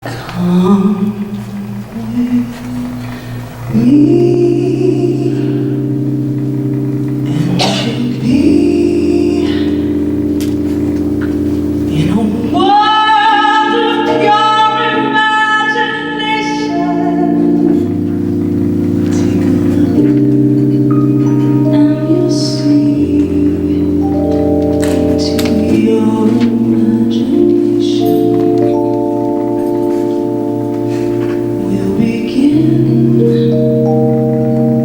Come with me and take me in a world of pure imagination. Take a look and you'll see into your imagination. We'll begin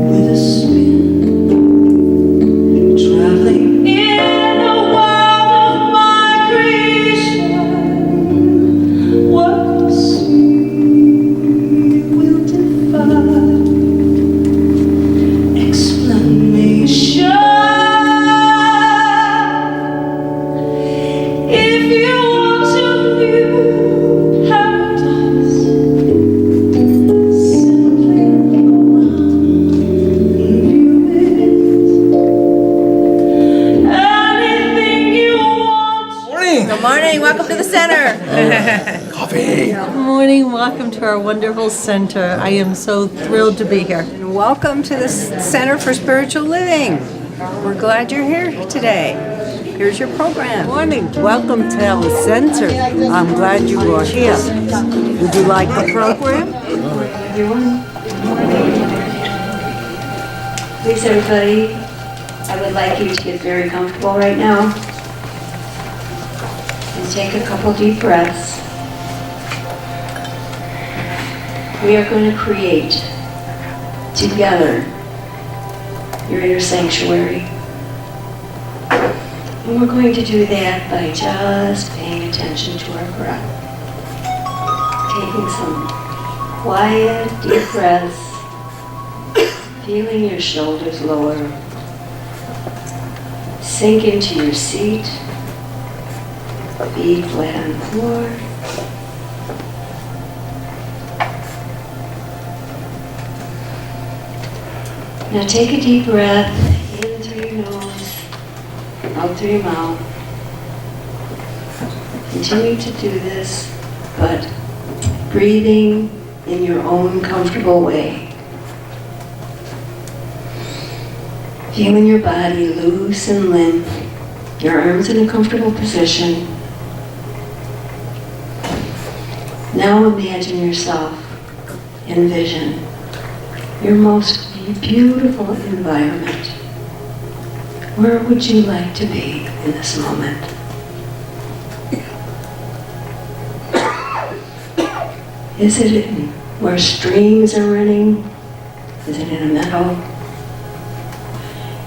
with a spin, traveling in the world of my creation. What you see will defy explanation. If you want to view paradise, simply look around and view it. Anything you want. Morning. Good morning. Welcome to the center. Coffee. Good morning. Welcome to our wonderful center. I am so thrilled to be here. And welcome to the Center for Spiritual Living. We're glad you're here today. Here's your program. Morning. Welcome to our center. I'm glad you are here. Would you like the program? Please, everybody, I would like you to get very comfortable right now and take a couple deep breaths. We are going to create together your inner sanctuary. And we're going to do that by just paying attention to our breath. Taking some quiet, deep breaths. Feeling your shoulders lower. Sink into your seat. Feet flat on the floor. Now take a deep breath in through your nose, out through your mouth. Continue to do this, but breathing in your own comfortable way. Feeling your body loose and limp, your arms in a comfortable position. Now imagine yourself, envision your most beautiful environment. Where would you like to be in this moment? Is it in where streams are running? Is it in a meadow?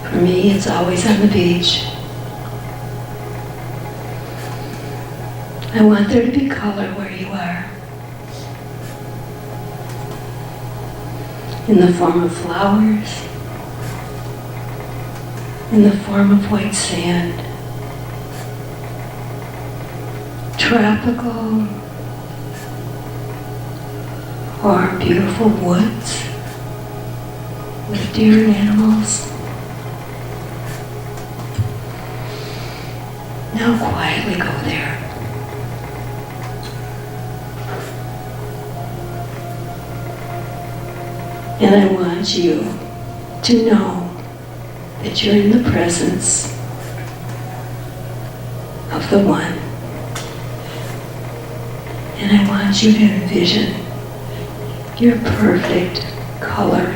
For me, it's always on the beach. I want there to be color where you are. In the form of flowers, in the form of white sand, tropical, or beautiful woods with deer and animals. Now quietly go there. And I want you to know that you're in the presence of the One. And I want you to envision your perfect color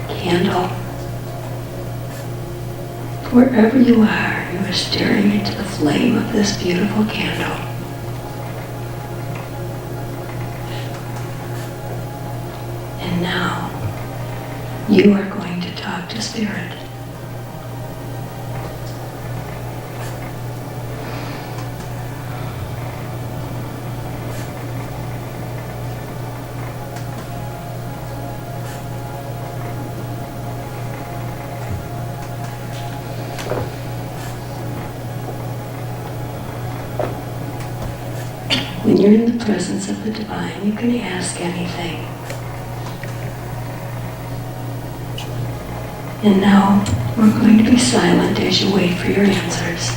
candle. Wherever you are staring into the flame of this beautiful candle. And now, you are going to talk to Spirit. When you're in the presence of the divine, you can ask anything. And now, we're going to be silent as you wait for your answers.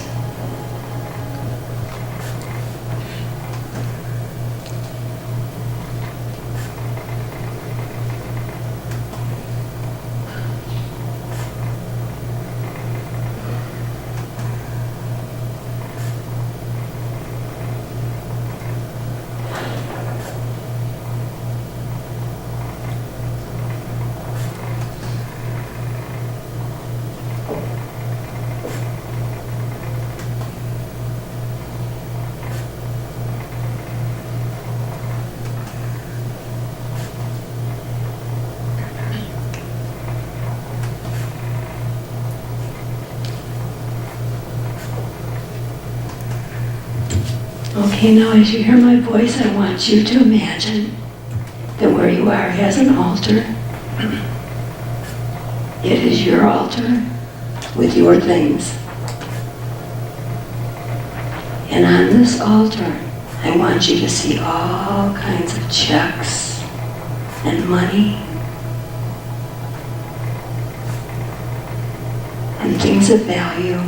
Okay, now as you hear my voice, I want you to imagine that where you are has an altar. It is your altar with your things. And on this altar, I want you to see all kinds of checks and money and things of value.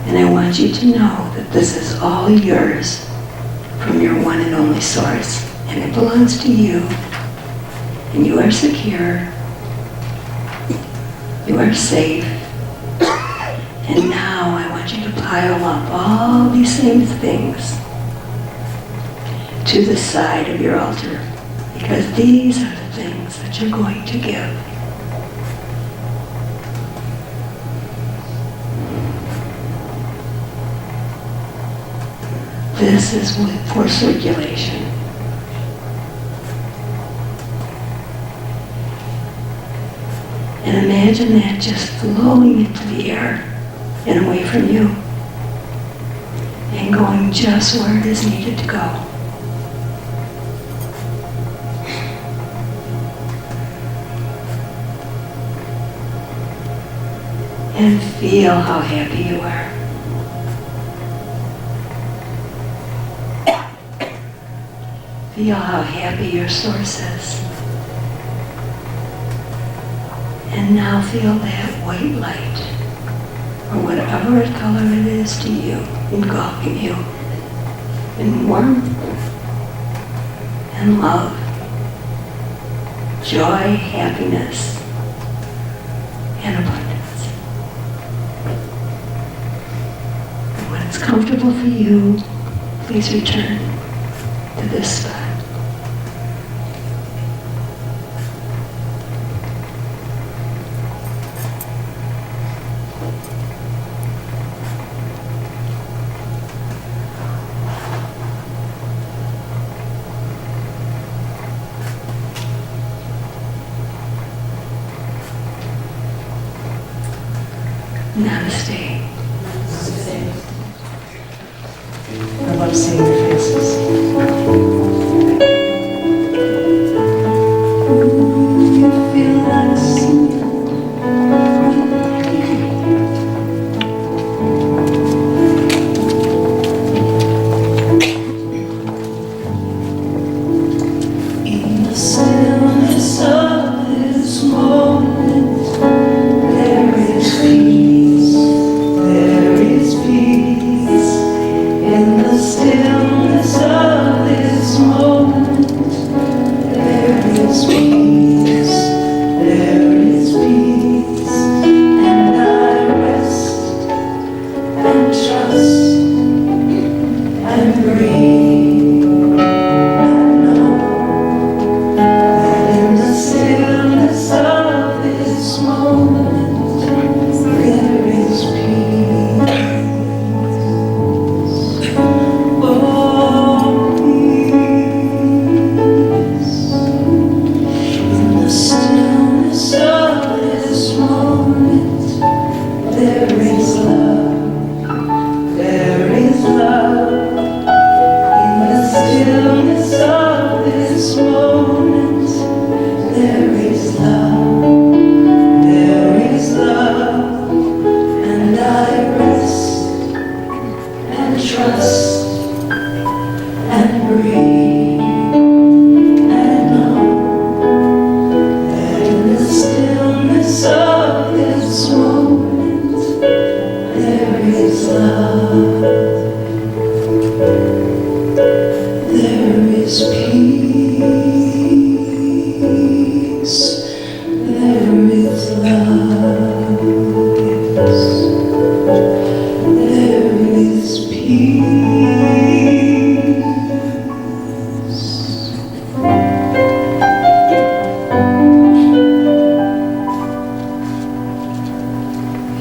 And I want you to know that this is all yours from your one and only source. And it belongs to you. And you are secure. You are safe. And now I want you to pile up all these same things to the side of your altar. Because these are the things that you're going to give. This is for circulation. And imagine that just flowing into the air and away from you and going just where it is needed to go. And feel how happy you are. Feel how happy your source is. And now feel that white light, or whatever color it is to you, engulfing you in warmth and love, joy, happiness, and abundance. And when it's comfortable for you, please return to this spot. Namaste. I love seeing your faces. Feel nice. In the stillness of this moment, there is peace. There is peace. In the stillness of this moment, there is peace. There is peace. And I rest and trust and breathe and know that in the stillness of this moment, there is peace. Oh, peace. In the stillness of this moment, there is love. There is love. In the stillness of this moment, there is love. There is love. And I rest and trust and breathe and know that in the stillness of this moment, there is love. There is peace. There is love. There is peace.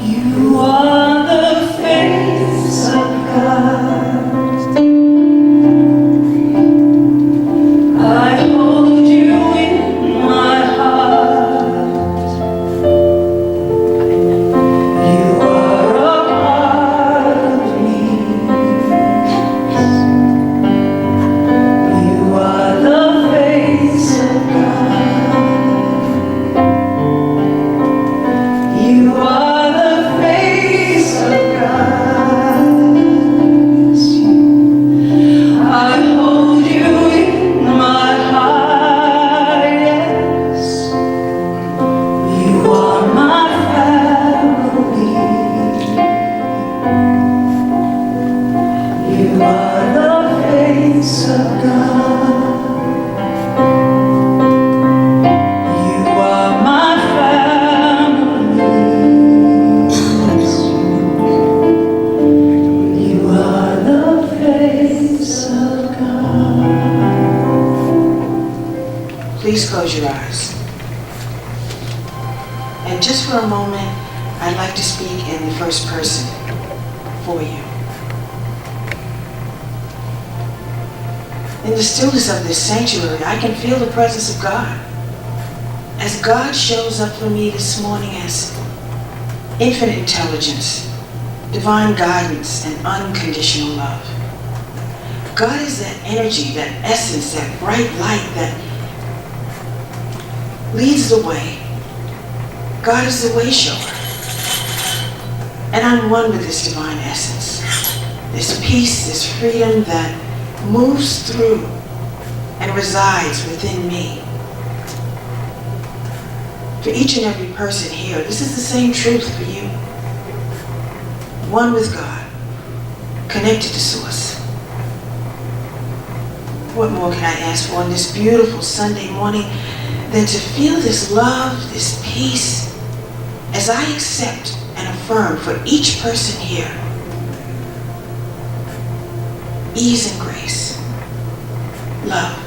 You are the face of God. face of God. You are my family. You are the face of God. Please close your eyes. And just for a moment, I'd like to speak in the first person for you. In the stillness of this sanctuary, I can feel the presence of God. As God shows up for me this morning as infinite intelligence, divine guidance, and unconditional love. God is that energy, that essence, that bright light that leads the way. God is the way shower. And I'm one with this divine essence. This peace, this freedom that moves through and resides within me. For each and every person here, this is the same truth for you. One with God, connected to Source. What more can I ask for on this beautiful Sunday morning than to feel this love, this peace, as I accept and affirm for each person here, ease and grace, love,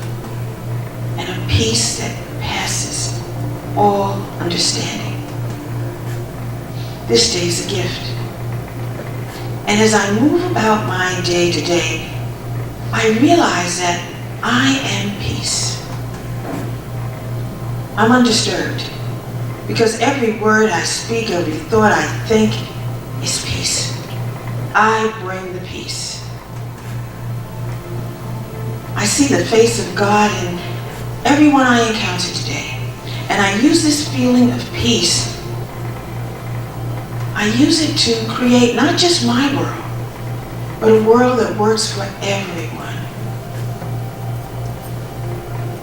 and a peace that passes all understanding. This day is a gift. And as I move about my day to day, I realize that I am peace. I'm undisturbed because every word I speak, every thought I think is peace. I bring the peace. I see the face of God in everyone I encounter today. And I use this feeling of peace, I use it to create not just my world, but a world that works for everyone.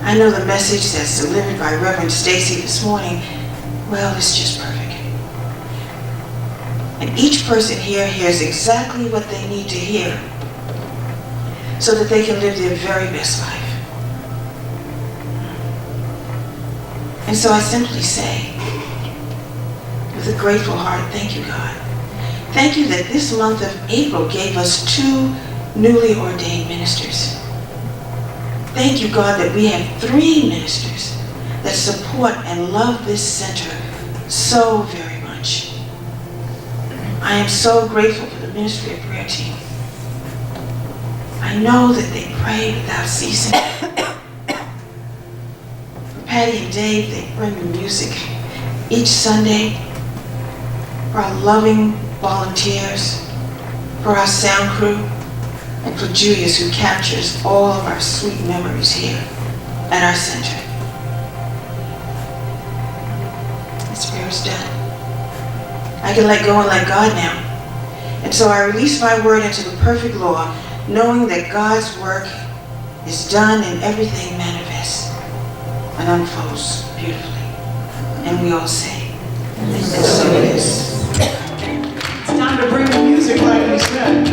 I know the message that's delivered by Reverend Stacy this morning, well, it's just perfect. And each person here hears exactly what they need to hear so that they can live their very best life. And so I simply say, with a grateful heart, thank you, God. Thank you that this month of April gave us 2 newly ordained ministers. Thank you, God, that we have 3 ministers that support and love this center so very much. I am so grateful for the ministry of prayer team. I know that they pray without ceasing. For Patty and Dave, they bring the music each Sunday. For our loving volunteers, for our sound crew, and for Julius, who captures all of our sweet memories here at our center. This prayer is done. I can let go and let God now. And so I release my word into the perfect law, knowing that God's work is done and everything manifests and unfolds beautifully. And we all say, and so it is. It's time to bring the music like we said.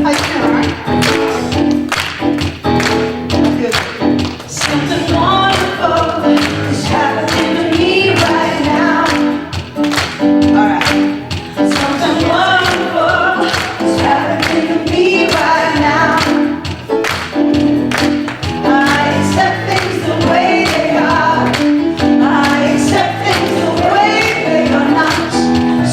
How you doing, all right? Good. Something wonderful is happening to me right now. All right. Something wonderful is happening to me right now. I accept things the way they are. I accept things the way they are not.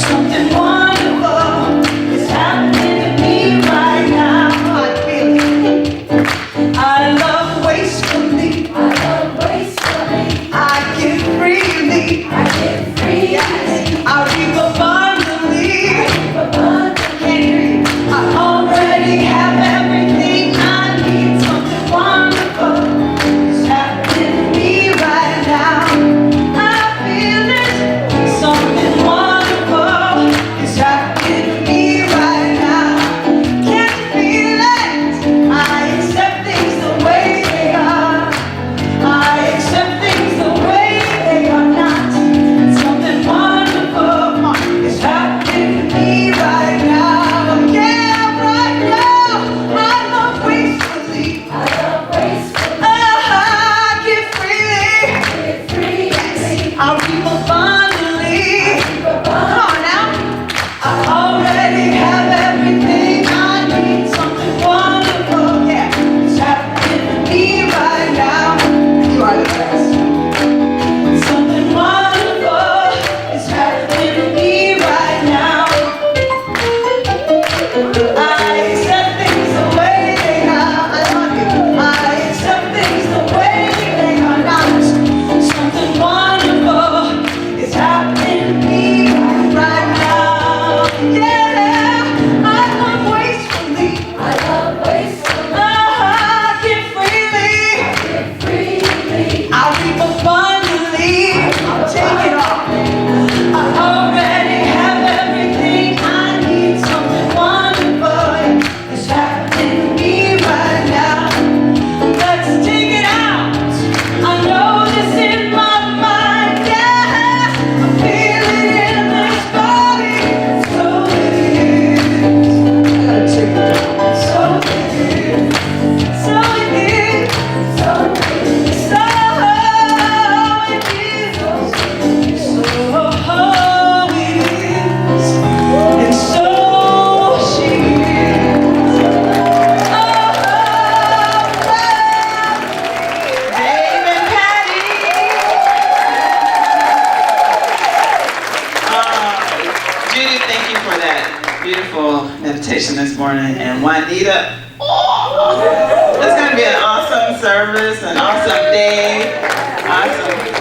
wonderful meditation this morning. And Juanita, oh, it's going to be an awesome service, an awesome day. Awesome.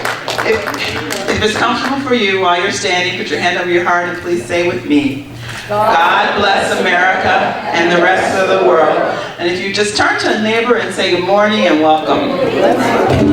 If it's comfortable for you while you're standing, put your hand over your heart and please say with me, God bless America and the rest of the world. And if you just turn to a neighbor and say good morning and welcome.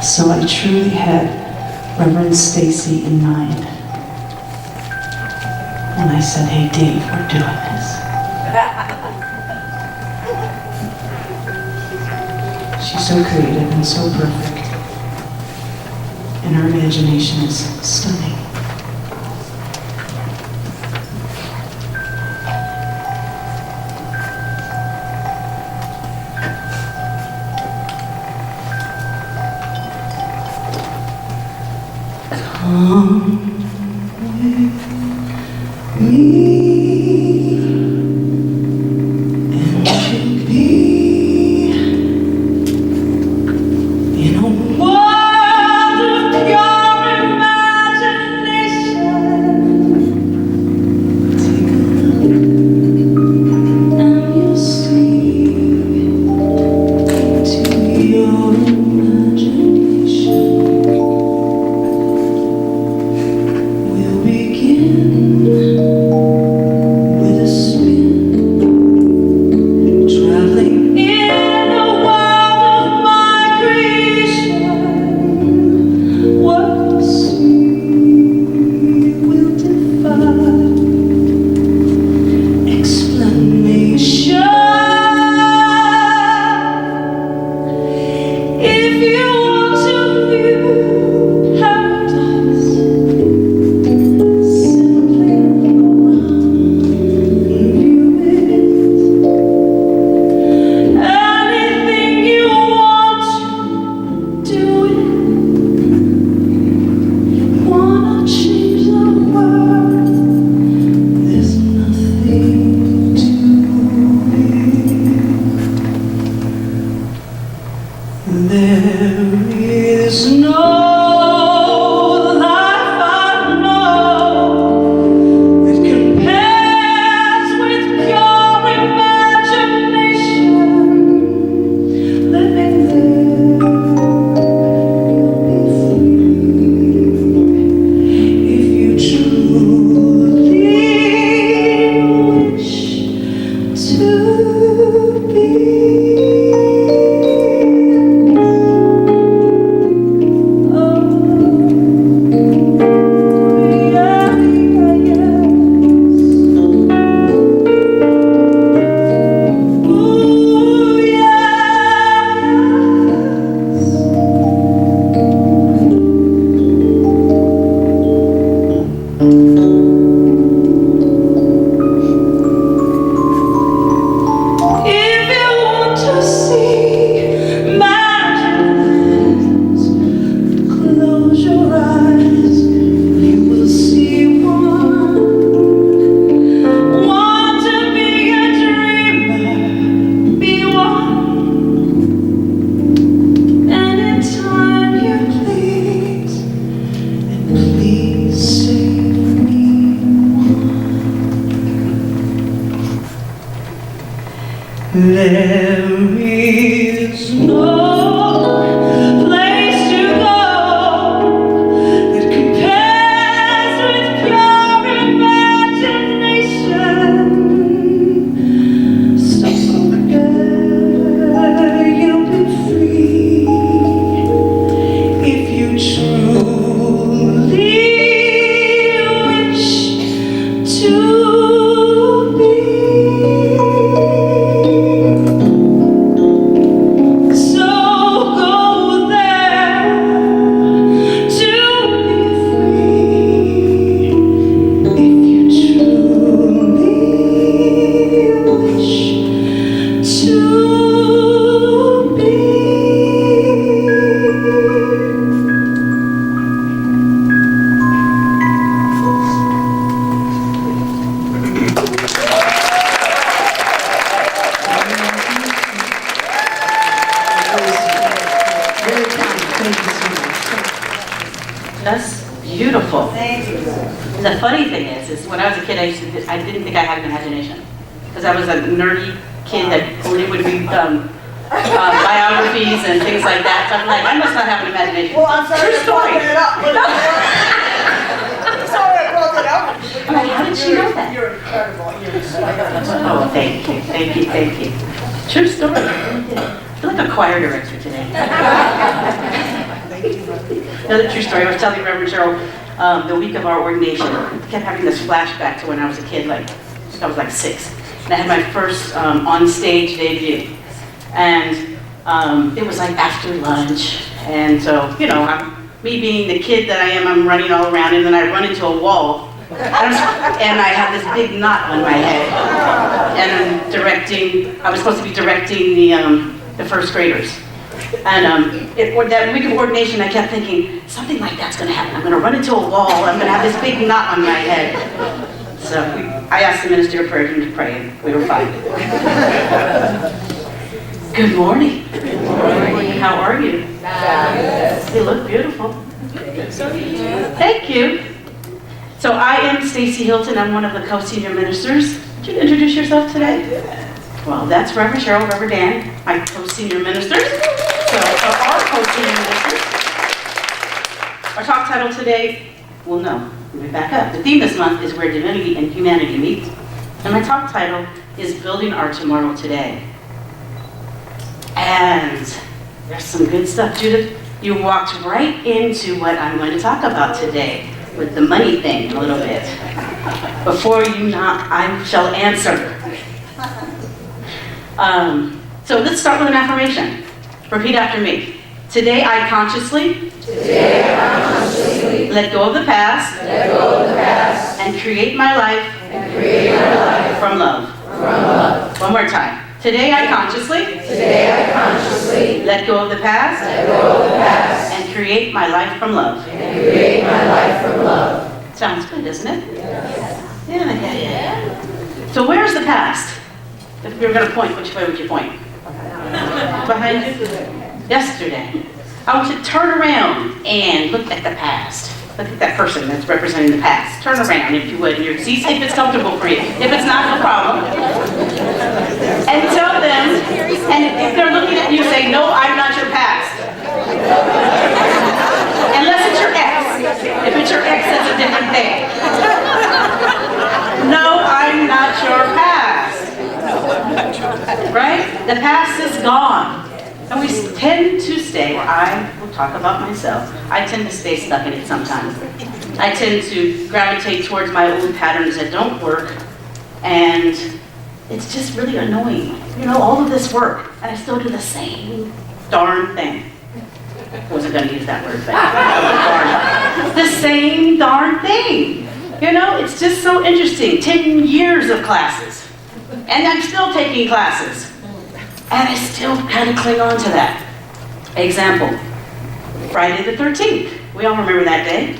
So I truly had Reverend Stacy in mind when I said, hey Dave, we're doing this. She's so creative and so perfect. And her imagination is stunning. Come with me and you'll be in a World of pure imagination. Take a look and you'll see into your imagination. We'll begin with a spin, traveling In the world of my creation, what you see will defy explanation. if you want to view paradise, Simply look around and view it. anything you want to do it. Wanna change the world? There's nothing to it. There is no life I know that compares with pure imagination. living there. You'll be free if you truly wish to be. If you want to see magic, Close your eyes, you will see one. want to be a dreamer, be one. Anytime you Please, and please save me one. There is no place to go that compares with pure imagination. the funny thing is when I was a kid, I didn't think I had an imagination. Because I was a nerdy kid that only would read biographies and things like that. So I'm like, I must not have an imagination. Well, I'm sorry True to story. bring it up. Sorry I brought it up. I'm like, how did she know that? You're incredible. Oh, thank you, thank you, thank you. True story. I feel like a choir director today. Another true story. I was telling Reverend Cheryl the week of our ordination. I kept having this flashback to when I was a kid, I was like 6. And I had my first on-stage debut. And it was like after lunch. And so, you know, me being the kid that I am, I'm running all around, and then I run into a wall. And I have this big knot on my head. And I was supposed to be directing the first graders. And that week of ordination, I kept thinking, something like that's going to happen. I'm going to run into a wall. I'm going to have this big knot on my head. So I asked the minister of prayer to pray, and we were fine. Good morning. Good morning. How are you? You look beautiful. Thank you. So I am Stacy Hilton. I'm one of the co-senior ministers. Would you introduce yourself today? Well, that's Reverend Cheryl, Reverend Dan, my co-senior ministers. So our co-senior ministers. Our talk title today, well, no, let me back up. The theme this month is Where Divinity and Humanity Meet. And my talk title is Building Our Tomorrow Today. And there's some good stuff. Judith, you walked right into what I'm going to talk about today with the money thing a little bit. Before you knock, I shall answer. So let's start with an affirmation. Repeat after me. Today I consciously let go of the past, and create my life, from love. One more time. Today I consciously let go of the past, and create my life from love. Sounds good, doesn't it? Yeah. So where's the past? If you were going to point, which way would you point? Behind you? Yesterday. I want you to turn around and look at the past. Look at that person that's representing the past. Turn around, if you would, in your seats, if it's comfortable for you. If it's not, no problem. And tell them, and if they're looking at you, say, no, I'm not your past. Unless it's your ex. If it's your ex, it's a different thing. No, I'm not your past. Right? The past is gone. And we tend to stay, or I will talk about myself, I tend to stay stuck in it sometimes. I tend to gravitate towards my old patterns that don't work, and it's just really annoying. You know, all of this work, and I still do the same darn thing. I wasn't going to use that word, but the same darn thing. You know, it's just so interesting. 10 years of classes, and I'm still taking classes. And I still kind of cling on to that. Example, Friday the 13th. We all remember that day.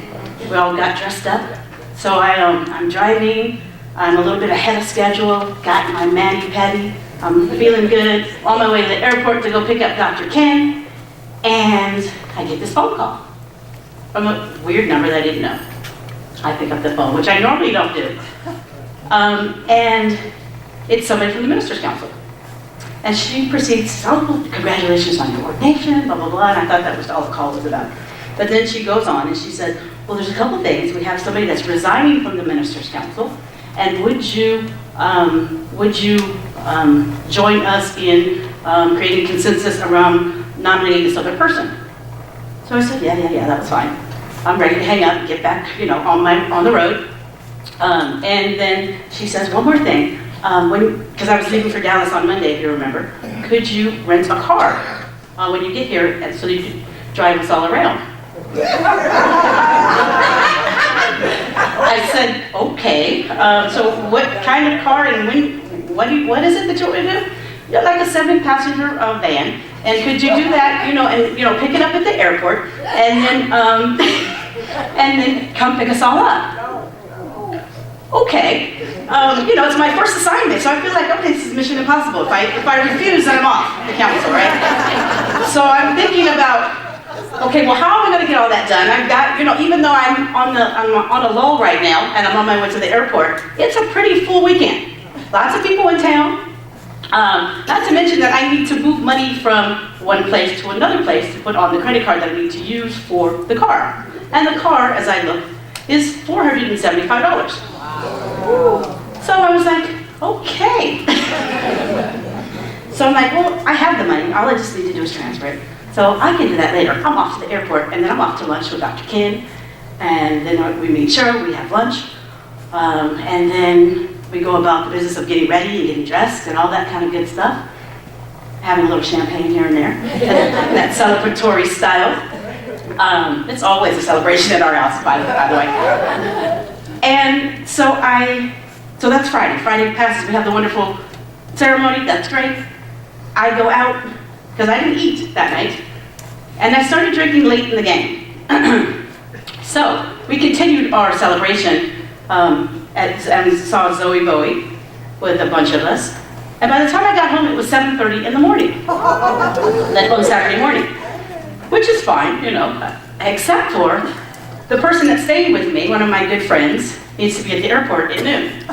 We all got dressed up. So I'm driving. I'm a little bit ahead of schedule. Got my mani-pedi. I'm feeling good. On my way to the airport to go pick up Dr. Ken. And I get this phone call from a weird number that I didn't know. I pick up the phone, which I normally don't do. And it's somebody from the Minister's Council. And she proceeds, oh, congratulations on your ordination, blah, blah, blah. And I thought that was all the call was about. But then she goes on and she said, well, there's a couple things. We have somebody that's resigning from the Minister's Council. And would you join us in creating consensus around nominating this other person? So I said, yeah, that was fine. I'm ready to hang up and get back, on the road. And then she says, one more thing. Because I was leaving for Dallas on Monday, if you remember, could you rent a car when you get here so that you could drive us all around? I said, okay. So what kind of car and what is it that you want to do? Like a 7-passenger van. And could you do that, and pick it up at the airport and then come pick us all up? Okay, it's my first assignment, so I feel like, okay, this is mission impossible. If I refuse, then I'm off the council, right? So I'm thinking about, Okay, well, how am I going to get all that done? I've got, even though I'm on a lull right now and I'm on my way to the airport, it's a pretty full weekend. Lots of people in town. Not to mention that I need to move money from one place to another place to put on the credit card that I need to use for the car. And the car, as I look, is $475. So I was like, okay. So I'm like, well, I have the money. All I just need to do is transfer it. So I can do that later. I'm off to the airport, and then I'm off to lunch with Dr. Ken. And then we make sure we have lunch. And then we go about the business of getting ready and getting dressed and all that kind of good stuff. Having a little champagne here and there, that celebratory style. It's always a celebration at our house, by the way. And so that's Friday. Friday passes, we have the wonderful ceremony, that's great. I go out, because I didn't eat that night, and I started drinking late in the game. So we continued our celebration and we saw Zoe Bowie with a bunch of us. And by the time I got home, it was 7:30 in the morning. That on Saturday morning, which is fine, except for the person that stayed with me, one of my good friends, needs to be at the airport at noon.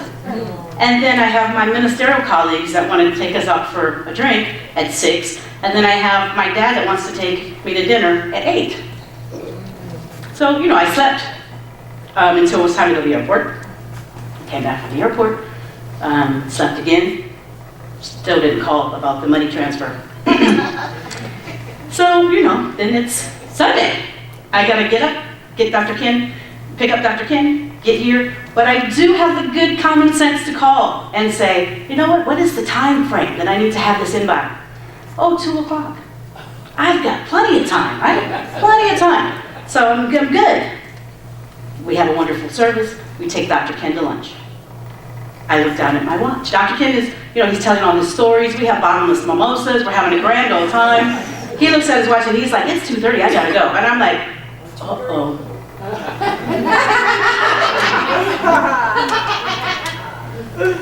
And then I have my ministerial colleagues that want to take us out for a drink at 6. And then I have my dad that wants to take me to dinner at 8. So, I slept until it was time to go to the airport. Came back from the airport, slept again. Still didn't call about the money transfer. So, then it's Sunday. I gotta get up, get Dr. Ken, pick up Dr. Ken, get here. But I do have the good common sense to call and say, you know what is the time frame that I need to have this in by? Oh, 2 o'clock. I've got plenty of time, right? Plenty of time. So I'm good. We have a wonderful service. We take Dr. Ken to lunch. I look down at my watch. Dr. Ken is, he's telling all his stories. We have bottomless mimosas. We're having a grand old time. He looks at his watch and he's like, it's 2:30, I gotta go. And I'm like, uh-oh.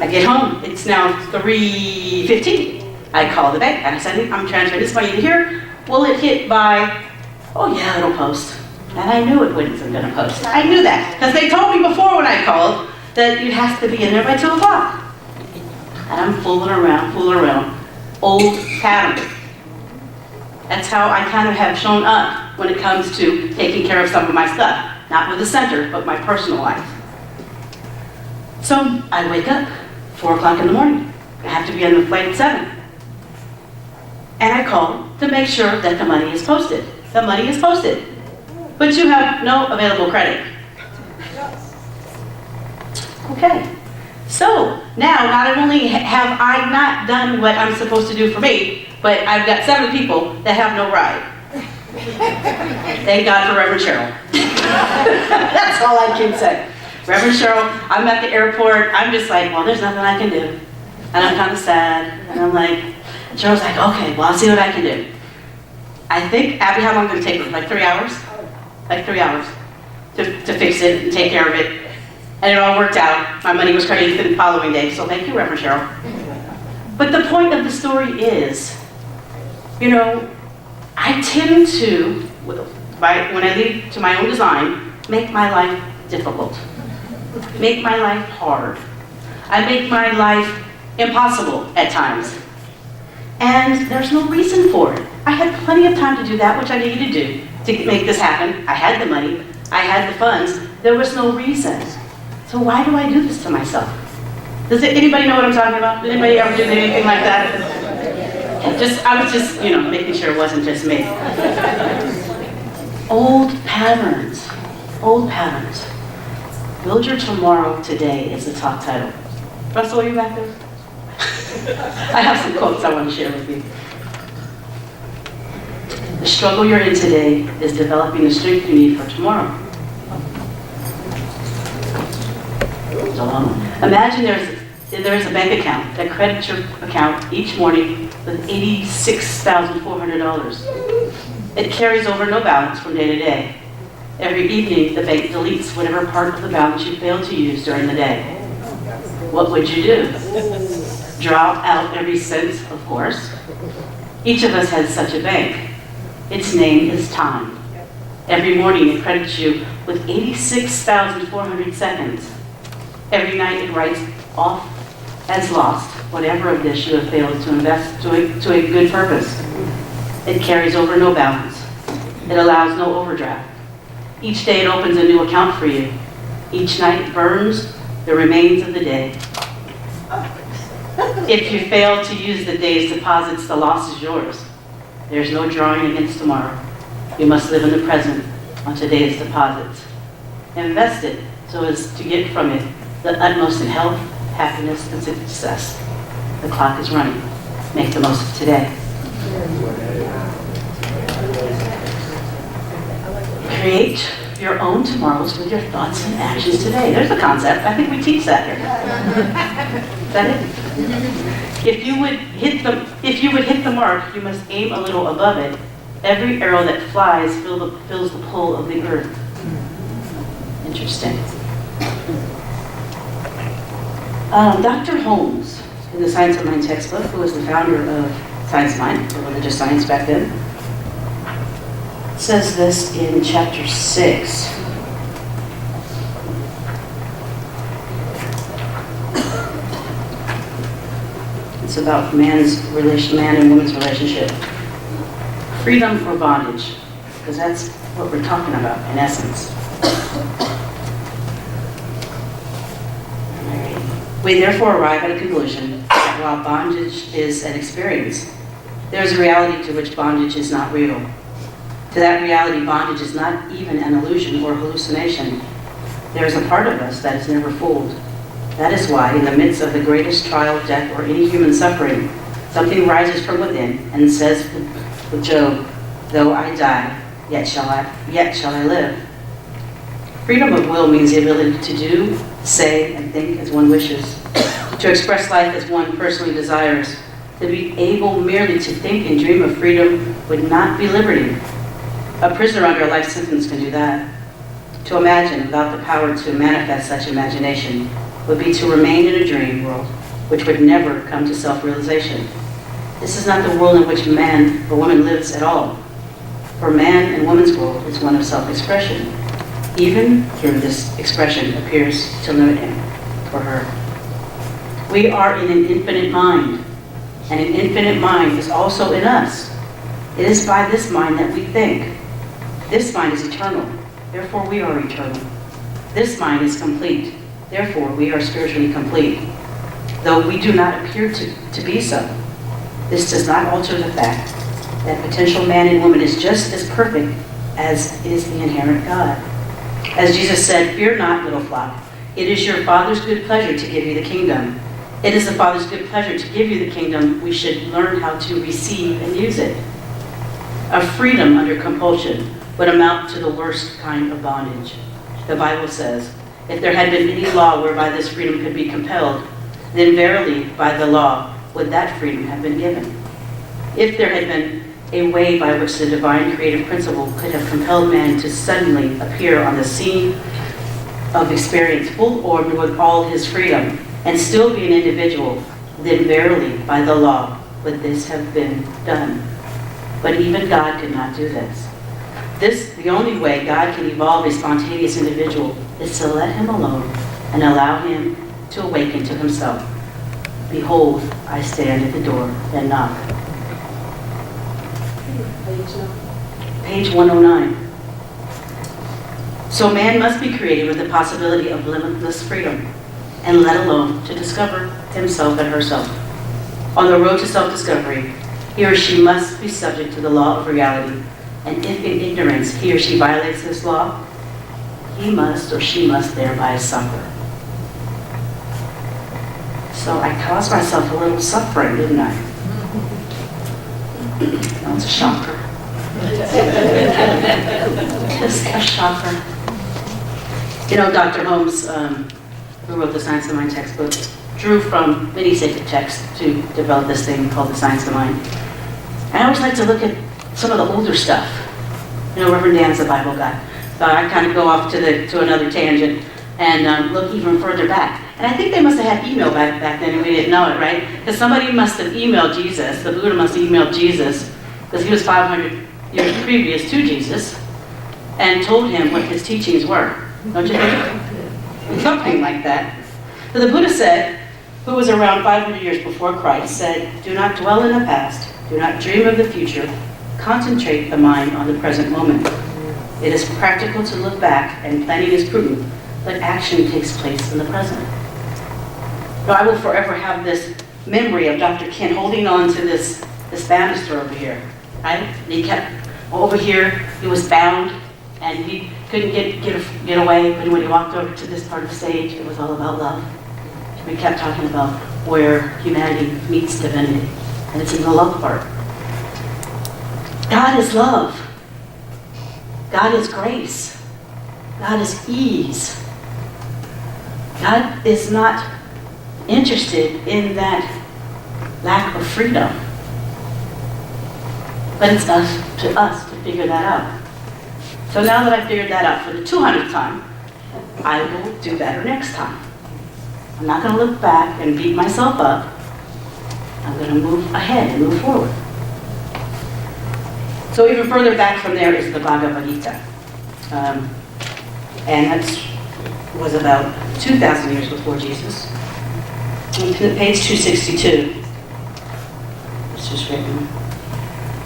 I get home, it's now 3:15. I call the bank and I said, I'm transferring this money to here. Will it hit by, oh yeah, it'll post. And I knew it wasn't gonna post. I knew that, because they told me before when I called that you have to be in there by 2 o'clock. And I'm fooling around. Old pattern. That's how I kind of have shown up when it comes to taking care of some of my stuff. Not with the center, but my personal life. So I wake up, 4 o'clock in the morning. I have to be on the flight at 7. And I call to make sure that the money is posted. The money is posted. But you have no available credit. Okay. So now not only have I not done what I'm supposed to do for me, but I've got 7 people that have no ride. Thank God for Reverend Cheryl. That's all I can say. Reverend Cheryl, I'm at the airport. I'm just like, well, there's nothing I can do. And I'm kind of sad. And I'm like, Cheryl's like, okay, well, I'll see what I can do. I think, Abby, how long did it take her? Like 3 hours? Like 3 hours to fix it and take care of it. And it all worked out. My money was credited the following day. So thank you, Reverend Cheryl. But the point of the story is, I tend to, when I leave to my own design, make my life difficult. Make my life hard. I make my life impossible at times. And there's no reason for it. I had plenty of time to do that, which I needed to do to make this happen. I had the money. I had the funds. There was no reason. So why do I do this to myself? Does anybody know what I'm talking about? Did anybody ever do anything like that? I was just, making sure it wasn't just me. Old patterns. Old patterns. Build Your Tomorrow Today is the top title. Russell, are you back there? I have some quotes I want to share with you. The struggle you're in today is developing the strength you need for tomorrow. So, imagine there's a bank account that credits your account each morning with $86,400. It carries over no balance from day to day. Every evening, the bank deletes whatever part of the balance you failed to use during the day. What would you do? Draw out every cent, of course. Each of us has such a bank. Its name is time. Every morning it credits you with 86,400 seconds. Every night it writes off as lost whatever of this you have failed to invest to a good purpose. It carries over no balance. It allows no overdraft. Each day it opens a new account for you. Each night it burns the remains of the day. If you fail to use the day's deposits, the loss is yours. There's no drawing against tomorrow. You must live in the present on today's deposits. Invest it so as to get from it the utmost in health, happiness, and success. The clock is running. Make the most of today. Create your own tomorrows with your thoughts and actions today. There's a concept. I think we teach that here. Is that it? If you would hit the mark, you must aim a little above it. Every arrow that flies feels the pull of the earth. Interesting. Dr. Holmes, in the Science of Mind textbook, who was the founder of Science of Mind, or religious science back then, says this in chapter 6. It's about man and woman's relationship. Freedom or bondage, because that's what we're talking about in essence. We therefore arrive at a conclusion that while bondage is an experience, there is a reality to which bondage is not real. To that reality, bondage is not even an illusion or hallucination. There is a part of us that is never fooled. That is why, in the midst of the greatest trial, death, or any human suffering, something rises from within and says with Job, "Though I die, yet shall I live." Freedom of will means the ability to do, say, and think as one wishes, to express life as one personally desires. To be able merely to think and dream of freedom would not be liberty. A prisoner under a life sentence can do that. To imagine without the power to manifest such imagination would be to remain in a dream world which would never come to self-realization. This is not the world in which man or woman lives at all. For man and woman's world is one of self-expression. Even through this expression appears to limit him or her. We are in an infinite mind, and an infinite mind is also in us. It is by this mind that we think. This mind is eternal, therefore we are eternal. This mind is complete, therefore we are spiritually complete, though we do not appear to be so. This does not alter the fact that potential man and woman is just as perfect as is the inherent God. As Jesus said, "Fear not, little flock. It is your Father's good pleasure to give you the kingdom." It is the Father's good pleasure to give you the kingdom. We should learn how to receive and use it. A freedom under compulsion would amount to the worst kind of bondage. The Bible says, if there had been any law whereby this freedom could be compelled, then verily by the law would that freedom have been given. If there had been a way by which the divine creative principle could have compelled man to suddenly appear on the scene of experience full orbed with all his freedom and still be an individual, then verily by the law would this have been done. But even God could not do this. The only way God can evolve a spontaneous individual is to let him alone and allow him to awaken to himself. Behold, I stand at the door and knock. Page 109. So man must be created with the possibility of limitless freedom and let alone to discover himself and herself. On the road to self-discovery, he or she must be subject to the law of reality, and if in ignorance he or she violates this law, he must or she must thereby suffer. So I caused myself a little suffering, didn't I? No, it's a shocker. Just a shocker. You know, Dr. Holmes, who wrote the Science of Mind textbook, drew from many sacred texts to develop this thing called the Science of Mind. And I always like to look at some of the older stuff. You know, Reverend Dan's the Bible guy. So I kind of go off to another tangent and look even further back. And I think they must have had email back then and we didn't know it, right? Because somebody must have emailed Jesus, the Buddha must have emailed Jesus, because he was 500 years previous to Jesus. and told him what his teachings were. Don't you think? Something like that. So the Buddha said, who was around 500 years before Christ, said, "Do not dwell in the past, do not dream of the future, concentrate the mind on the present moment. It is practical to look back, and planning is prudent, but action takes place in the present." So I will forever have this memory of Dr. Ken holding on to this banister over here, right? And he kept over here, he was bound, and he couldn't get away, but when he walked over to this part of the stage, it was all about love. We kept talking about where humanity meets divinity, and it's in the love part. God is love. God is grace. God is ease. God is not interested in that lack of freedom. But it's up to us to figure that out. So now that I've figured that out for the 200th time, I will do better next time. I'm not going to look back and beat myself up. I'm going to move ahead and move forward. So even further back from there is the Bhagavad Gita. And that was about 2,000 years before Jesus. On page 262, it's just written,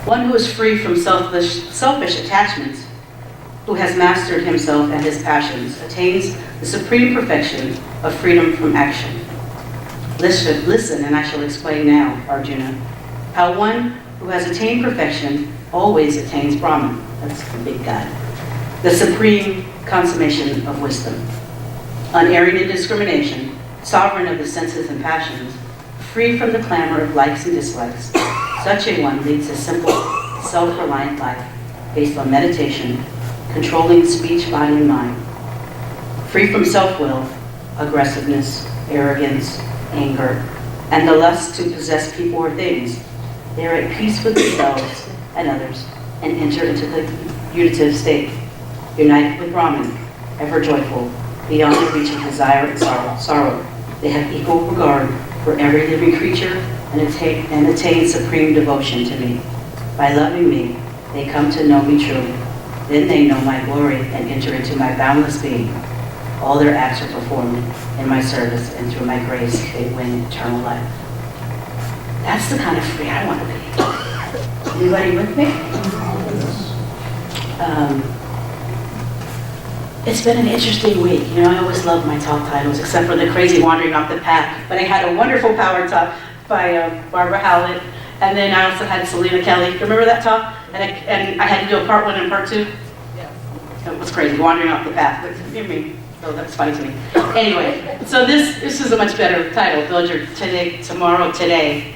"One who is free from selfish attachments, who has mastered himself and his passions, attains the supreme perfection of freedom from action. Listen, and I shall explain now, Arjuna, how one who has attained perfection always attains Brahman," that's the big God, "the supreme consummation of wisdom. Unerring in discrimination, sovereign of the senses and passions, free from the clamor of likes and dislikes, such a one leads a simple, self-reliant life based on meditation, controlling speech, body, and mind. Free from self-will, aggressiveness, arrogance, anger, and the lust to possess people or things. They are at peace with themselves and others, and enter into the unitive state, united with Brahman, ever joyful, beyond the reach of desire and sorrow. They have equal regard for every living creature and attain supreme devotion to me. By loving me, they come to know me truly. Then they know my glory and enter into my boundless being. All their acts are performed in my service, and through my grace, they win eternal life." That's the kind of free I want to be. Anybody with me? It's been an interesting week. You know, I always love my talk titles, except for the crazy wandering off the path. But I had a wonderful power talk by Barbara Howlett, and then I also had Selena Kelly. Remember that talk? And I had to do a part 1 and part 2. Yeah. It was crazy, wandering off the path. But forgive me. So that's funny to me. Anyway, so this is a much better title. Build your today, tomorrow, today.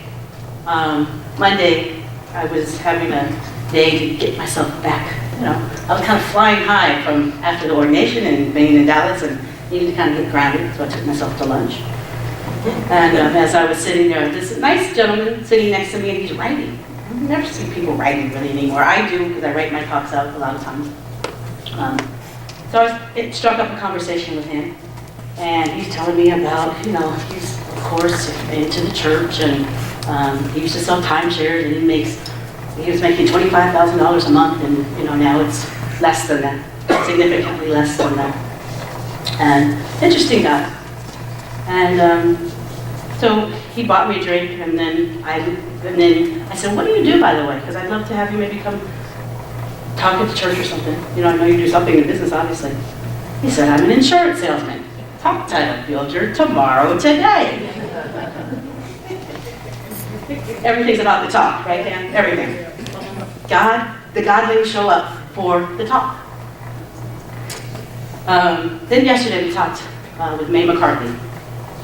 Monday, I was having a day to get myself back. You know, I was kind of flying high from after the ordination and being in Dallas, and needed to kind of get grounded, so I took myself to lunch. And as I was sitting there, this nice gentleman sitting next to me, and he's writing. I never see people writing really anymore. I do, because I write my talks out a lot of times. So it struck up a conversation with him, and he's telling me about, you know, he's, of course, into the church, and he used to sell timeshares, and he was making $25,000 a month, and, you know, now it's less than that, significantly less than that. And interesting guy. And so he bought me a drink, and then I said, "What do you do, by the way? Because I'd love to have you maybe come talk at the church or something. You know, I know you do something in business, obviously." He said, "I'm an insurance salesman." Talk title, build your tomorrow today. Everything's about the talk, right, Dan? Everything. The godlings show up for the talk. Then yesterday we talked with Mae McCarthy,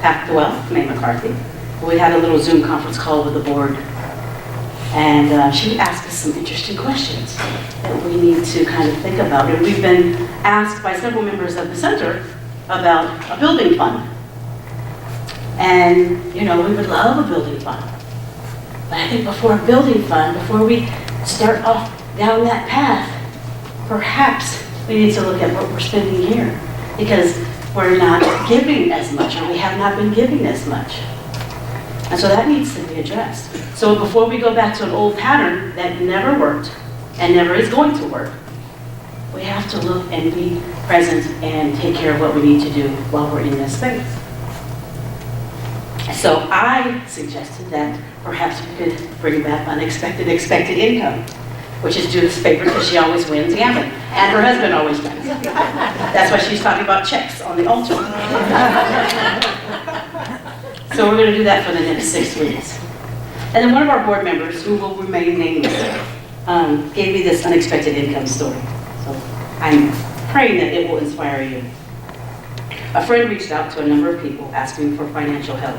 Path to Wealth, Mae McCarthy. We had a little Zoom conference call with the board, and she asked us some interesting questions that we need to kind of think about. And we've been asked by several members of the center about a building fund. And, you know, we would love a building fund. But I think before a building fund, before we start off down that path, perhaps we need to look at what we're spending here, because we're not giving as much, or we have not been giving as much. And so that needs to be addressed. So before we go back to an old pattern that never worked and never is going to work, We have to look and be present and take care of what we need to do while we're in this space. So I suggested that perhaps we could bring back unexpected expected income, which is Judith's favorite because she always wins gambling, and her husband always wins. That's why she's talking about checks on the altar. So we're going to do that for the next 6 weeks. And then one of our board members, who will remain nameless, gave me this unexpected income story. So I'm praying that it will inspire you. A friend reached out to a number of people asking for financial help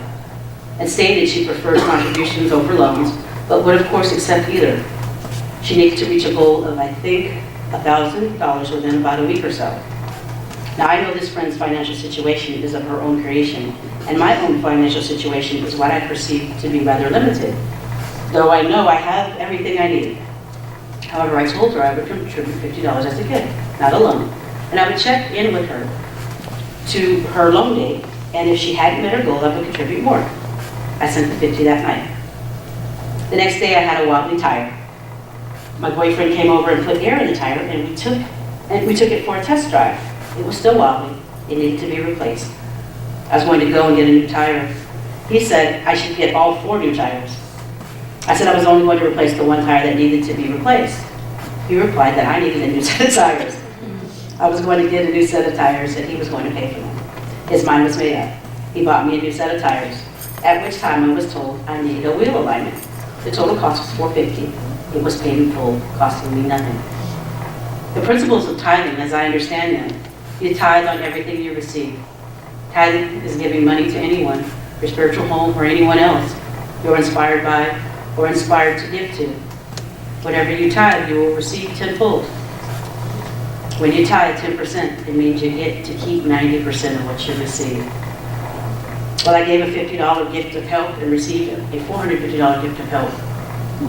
and stated she preferred contributions over loans, but would of course accept either. She needs to reach a goal of, I think, $1,000 within about a week or so. Now, I know this friend's financial situation is of her own creation, and my own financial situation is what I perceive to be rather limited, though I know I have everything I need. However, I told her I would contribute $50 as a gift, not a loan, and I would check in with her to her loan date, and if she hadn't met her goal, I would contribute more. I sent the $50 that night. The next day, I had a wobbly tire. My boyfriend came over and put air in the tire, and we took it for a test drive. It was still wobbly. It needed to be replaced. I was going to go and get a new tire. He said I should get all 4 new tires. I said I was only going to replace the one tire that needed to be replaced. He replied that I needed a new set of tires. I was going to get a new set of tires and he was going to pay for them. His mind was made up. He bought me a new set of tires, at which time I was told I needed a wheel alignment. The total cost was $450. It was paid in full, costing me nothing. The principles of tithing, as I understand them, you tithe on everything you receive. Tithing is giving money to anyone, your spiritual home, or anyone else you're inspired by or inspired to give to. Whatever you tithe, you will receive tenfold. When you tithe 10%, it means you get to keep 90% of what you receive. Well, I gave a $50 gift of help and received a $450 gift of help,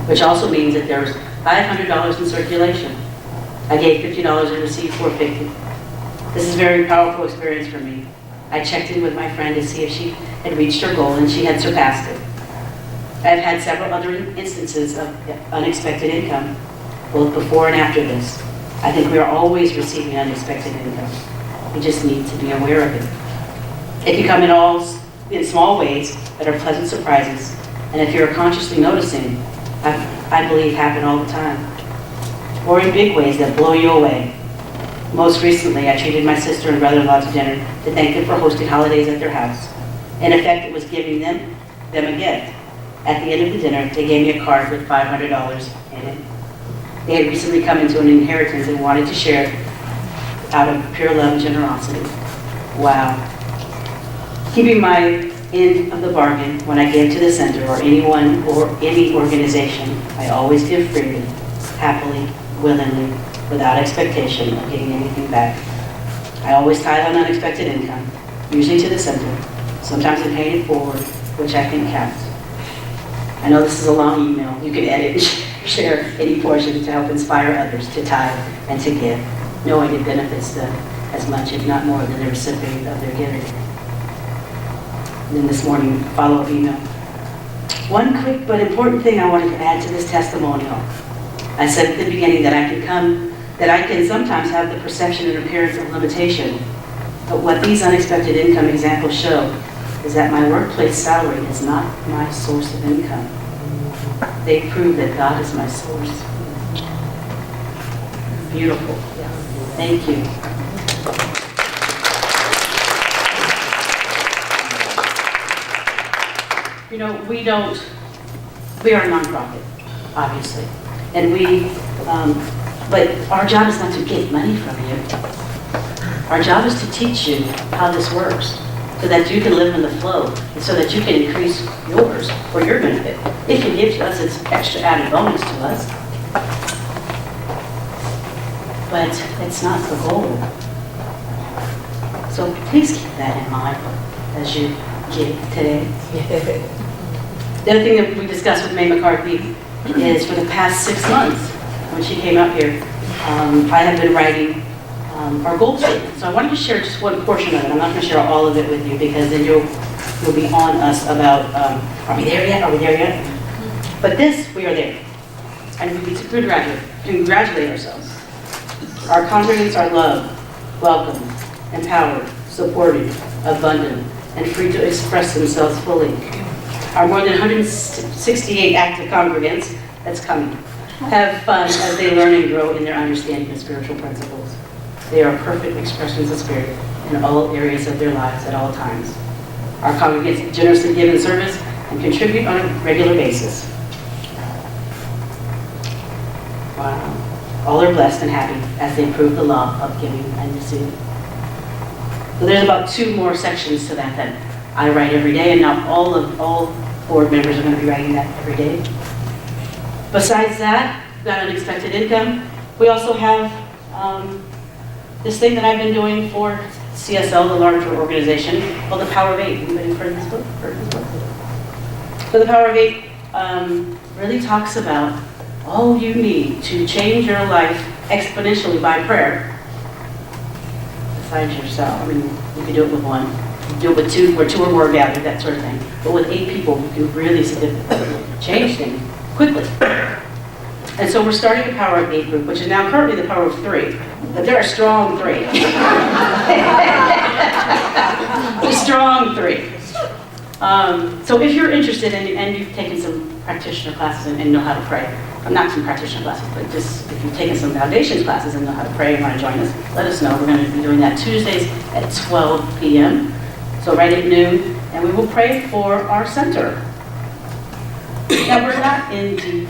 which also means that there's $500 in circulation. I gave $50 and received $450. This is a very powerful experience for me. I checked in with my friend to see if she had reached her goal, and she had surpassed it. I've had several other instances of unexpected income, both before and after this. I think we are always receiving unexpected income. We just need to be aware of it. It can come in small ways that are pleasant surprises, and if you're consciously noticing, I believe happen all the time. Or in big ways that blow you away. Most recently, I treated my sister and brother-in-law to dinner to thank them for hosting holidays at their house. In effect, it was giving them a gift. At the end of the dinner, they gave me a card with $500 in it. They had recently come into an inheritance and wanted to share it out of pure love and generosity. Wow. Keeping my end of the bargain when I give to the center or anyone or any organization, I always give freely, happily, willingly, without expectation of getting anything back. I always tithe on unexpected income, usually to the center. Sometimes I pay it forward, which I think counts. I know this is a long email. You can edit and share any portion to help inspire others to tithe and to give, knowing it benefits them as much, if not more, than the recipient of their giving. And then this morning, follow-up email. One quick but important thing I wanted to add to this testimonial. I said at the beginning that I can sometimes have the perception and appearance of limitation, but what these unexpected income examples show is that my workplace salary is not my source of income. They prove that God is my source. Beautiful. Thank you. You know, we are a nonprofit, obviously, and but our job is not to get money from you. Our job is to teach you how this works, so that you can live in the flow, and so that you can increase yours for your benefit. If you give to us, it's extra added bonus to us. But it's not the goal. So please keep that in mind as you give today. The other thing that we discussed with Mae McCarthy is for the past 6 months, when she came up here, I have been writing our goal statement. So I wanted to share just one portion of it. I'm not going to share all of it with you because then you'll be on us about, are we there yet? Are we there yet? But this, we are there. And we need to congratulate ourselves. Our congregants are loved, welcomed, empowered, supported, abundant, and free to express themselves fully. Our more than 168 active congregants, that's coming, have fun as they learn and grow in their understanding of spiritual principles. They are perfect expressions of spirit in all areas of their lives at all times. Our congregants generously give in service and contribute on a regular basis. Wow. All are blessed and happy as they prove the law of giving and receiving. So there's about 2 more sections to that I write every day, and now all board members are going to be writing that every day. Besides that, we've got unexpected income. We also have this thing that I've been doing for CSL, the larger organization, called the Power of 8. Anybody heard of this book? So the Power of 8 really talks about all you need to change your life exponentially by prayer. Besides yourself, I mean, you can do it with 1, you can do it with 2, where 2 or more gathered, that sort of thing. But with 8 people, you can really significantly change things quickly. And so we're starting a Power of 8 group, which is now currently the Power of 3, but they're a strong 3. A strong 3. So if you're interested and you've taken some practitioner classes and know how to pray, not some practitioner classes, but just if you've taken some foundations classes and know how to pray and want to join us, let us know. We're going to be doing that Tuesdays at 12 p.m. So right at noon, and we will pray for our center. Now we're not in deep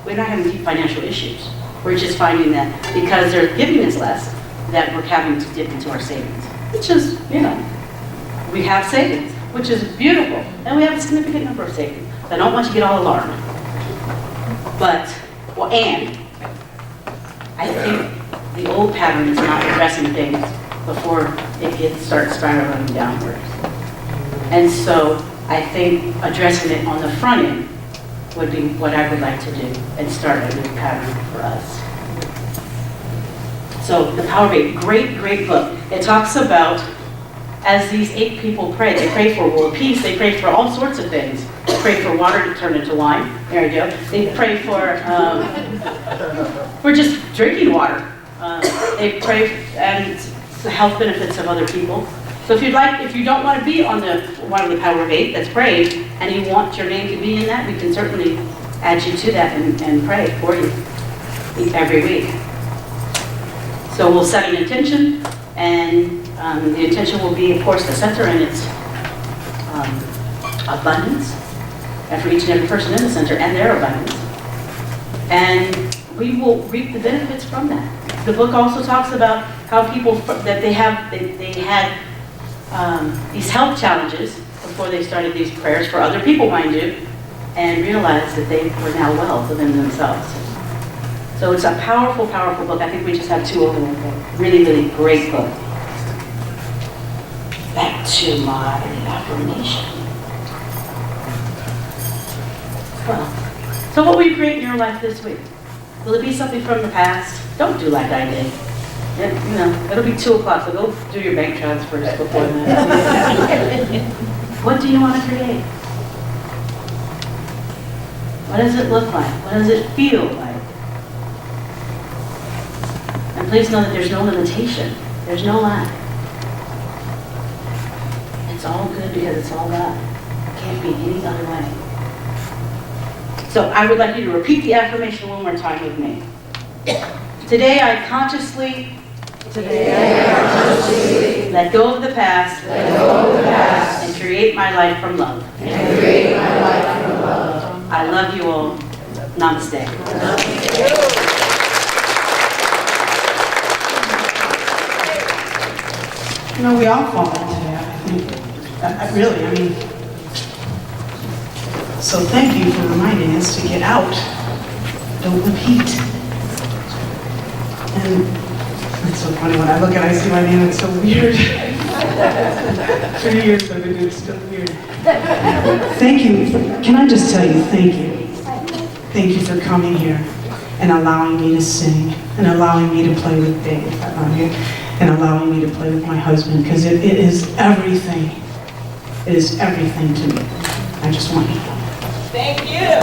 we're not having deep financial issues. We're just finding that because they're giving us less, that we're having to dip into our savings, which is, we have savings, which is beautiful, and we have a significant number of savings. So I don't want you to get all alarmed. And I think the old pattern is not addressing things before it starts spiraling downwards. And so I think addressing it on the front end would be what I would like to do and start a new pattern for us. So the Power of 8, great book. It talks about, as these 8 people pray, they pray for world peace, they pray for all sorts of things. They pray for water to turn into wine. There you go. They pray for just drinking water. They pray and the health benefits of other people. So if you don't want to be on one of the Power of 8 that's prayed, and you want your name to be in that, we can certainly add you to that and pray for you every week. So we'll set an intention, and the intention will be, of course, the center and its abundance, and for each and every person in the center and their abundance. And we will reap the benefits from that. The book also talks about how people that they had these health challenges before they started these prayers for other people, mind you, and realized that they were now well within themselves. So it's a powerful, powerful book. I think we just have 2 over there. Really, really great book. Back to my affirmation. Well, so what will you create in your life this week? Will it be something from the past? Don't do like I did. It'll be 2 o'clock, so go do your bank transfers before that. What do you want to create? What does it look like? What does it feel like? And please know that there's no limitation. There's no lack. It's all good because it's all God. It can't be any other way. So I would like you to repeat the affirmation one more time with me. Today I consciously let go of the past, and create my life from love. I love you all. Namaste. We all fall into that, I think. So thank you for reminding us to get out. Don't repeat. And it's so funny when I look and I see my name, it's so weird. 3 years I've been doing it, it's still weird. Thank you. Can I just tell you, thank you. Thank you for coming here and allowing me to sing and allowing me to play with Dave and allowing me to play with my husband, because it is everything. It is everything to me. I just want you to know. Thank you.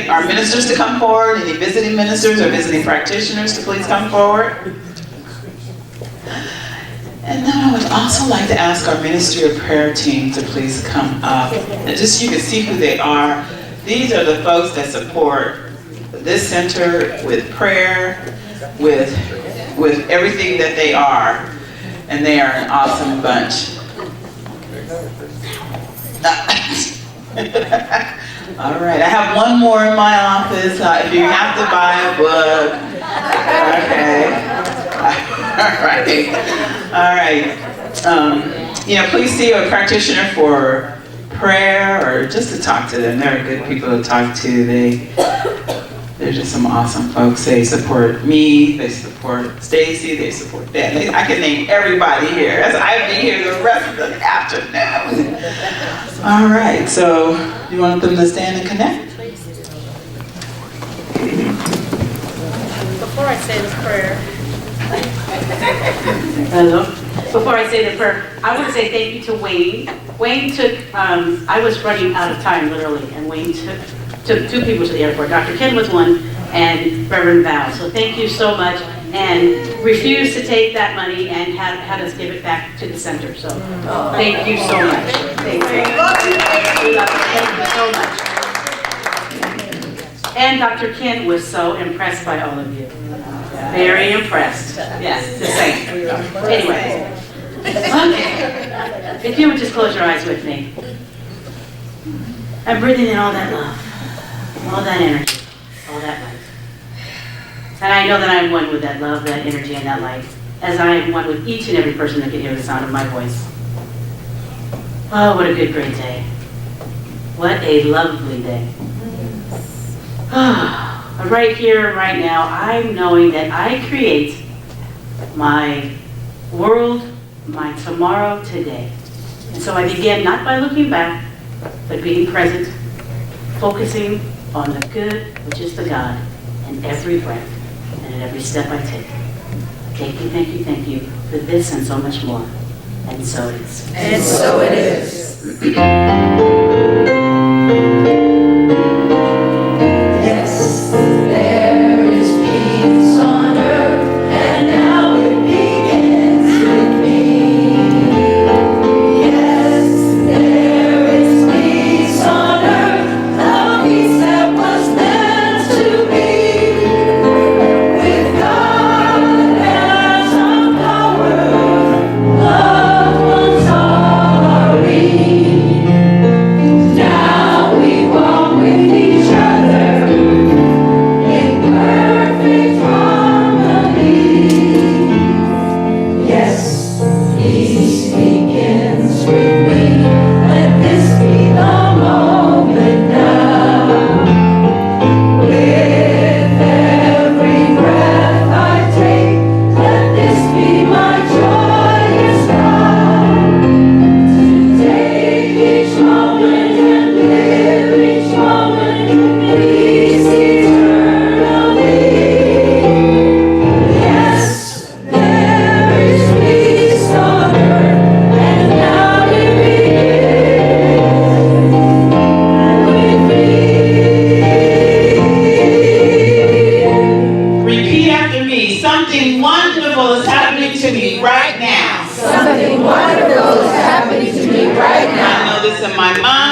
our ministers to come forward, any visiting ministers or visiting practitioners to please come forward. And then I would also like to ask our Ministry of Prayer team to please come up. And just so you can see who they are. These are the folks that support this center with prayer, with everything that they are. And they are an awesome bunch. All right, I have one more in my office. If you have to buy a book, okay. All right. Please see a practitioner for prayer or just to talk to them. They're good people to talk to. They're just some awesome folks. They support me. They support Stacy. They support Dan. I can name everybody here. I'd be here the rest of the afternoon. All right. So you want them to stand and connect? Before I say the prayer, hello. Before I say the prayer, I want to say thank you to Wayne. Wayne took, I was running out of time literally, and Wayne took two people to the airport. Dr. Ken was one, and Reverend Val. So thank you so much, and refused to take that money and had us give it back to the center. So thank you so much. Thank you. Thank you so much. And Dr. Ken was so impressed by all of you. Very impressed. Yes, the same. Anyway. Okay. If you would just close your eyes with me. I'm breathing in all that love, all that energy, all that light. And I know that I am one with that love, that energy, and that light, as I am one with each and every person that can hear the sound of my voice. Oh, what a good, great day. What a lovely day. Right here, right now, I'm knowing that I create my world, my tomorrow today. And so I begin not by looking back, but being present, focusing on the good, which is the God, in every breath and in every step I take. Thank you for this and so much more. And so it is. And so it is. Yes, there is peace on earth, and now it begins with me. Yes, there is peace on earth, the peace that was meant to be. With God as our power, loved ones are we. Now we walk with each other in perfect harmony. Yes, peace begins with me. Let this be the moment now. With every breath I take, let this be my joyous vow. To take each moment and live each moment in peace eternally. Yes, there is peace on earth, and now it begins with me. Repeat after me. Something wonderful is happening to me right now. Something wonderful is happening to me right I now. know this in my mind.